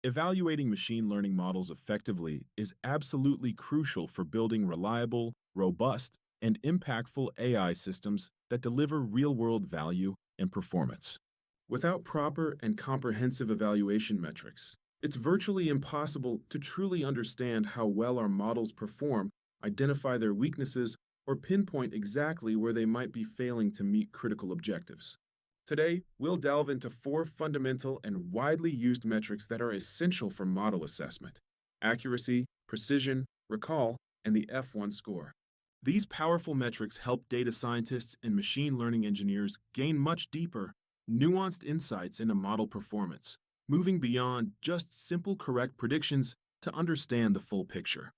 Evaluating machine learning models effectively is absolutely crucial for building reliable, robust, and impactful AI systems that deliver real-world value and performance. Without proper and comprehensive evaluation metrics, it's virtually impossible to truly understand how well our models perform, identify their weaknesses, or pinpoint exactly where they might be failing to meet critical objectives. Today, we'll delve into four fundamental and widely used metrics that are essential for model assessment: accuracy, precision, recall, and the F1 score. These powerful metrics help data scientists and machine learning engineers gain much deeper, nuanced insights into model performance, moving beyond just simple correct predictions to understand the full picture.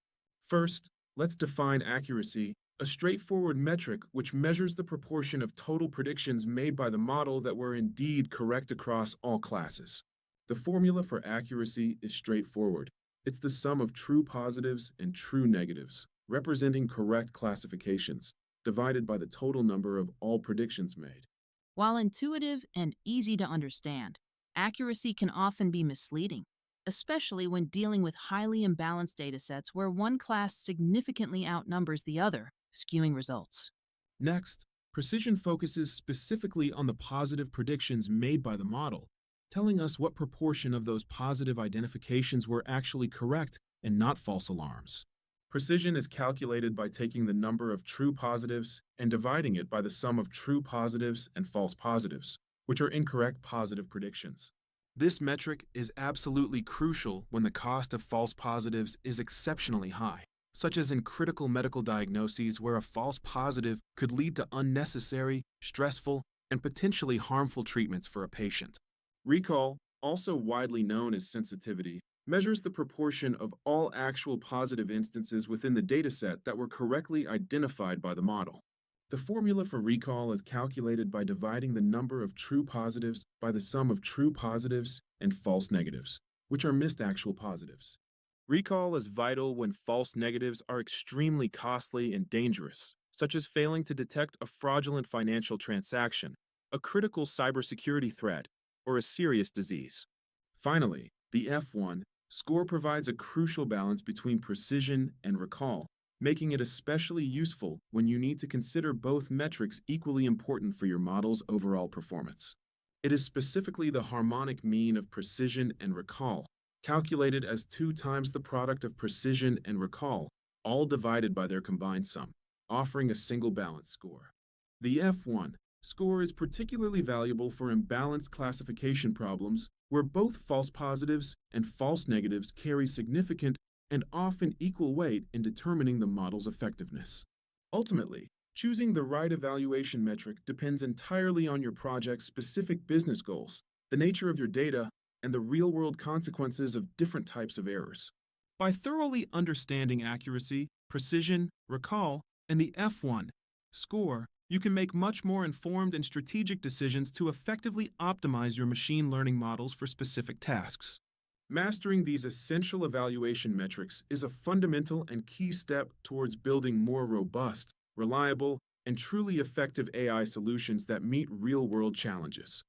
First, let's define accuracy, a straightforward metric which measures the proportion of total predictions made by the model that were indeed correct across all classes. The formula for accuracy is straightforward. It's the sum of true positives and true negatives, representing correct classifications, divided by the total number of all predictions made. While intuitive and easy to understand, accuracy can often be misleading, especially when dealing with highly imbalanced datasets where one class significantly outnumbers the other, skewing results. Next, precision focuses specifically on the positive predictions made by the model, telling us what proportion of those positive identifications were actually correct and not false alarms. Precision is calculated by taking the number of true positives and dividing it by the sum of true positives and false positives, which are incorrect positive predictions. This metric is absolutely crucial when the cost of false positives is exceptionally high, such as in critical medical diagnoses where a false positive could lead to unnecessary, stressful, and potentially harmful treatments for a patient. Recall, also widely known as sensitivity, measures the proportion of all actual positive instances within the dataset that were correctly identified by the model. The formula for recall is calculated by dividing the number of true positives by the sum of true positives and false negatives, which are missed actual positives. Recall is vital when false negatives are extremely costly and dangerous, such as failing to detect a fraudulent financial transaction, a critical cybersecurity threat, or a serious disease. Finally, the F1 score provides a crucial balance between precision and recall, making it especially useful when you need to consider both metrics equally important for your model's overall performance. It is specifically the harmonic mean of precision and recall, calculated as 2 times the product of precision and recall, all divided by their combined sum, offering a single balanced score. The F1 score is particularly valuable for imbalanced classification problems where both false positives and false negatives carry significant and often equal weight in determining the model's effectiveness. Ultimately, choosing the right evaluation metric depends entirely on your project's specific business goals, the nature of your data, and the real-world consequences of different types of errors. By thoroughly understanding accuracy, precision, recall, and the F1 score, you can make much more informed and strategic decisions to effectively optimize your machine learning models for specific tasks. Mastering these essential evaluation metrics is a fundamental and key step towards building more robust, reliable, and truly effective AI solutions that meet real-world challenges.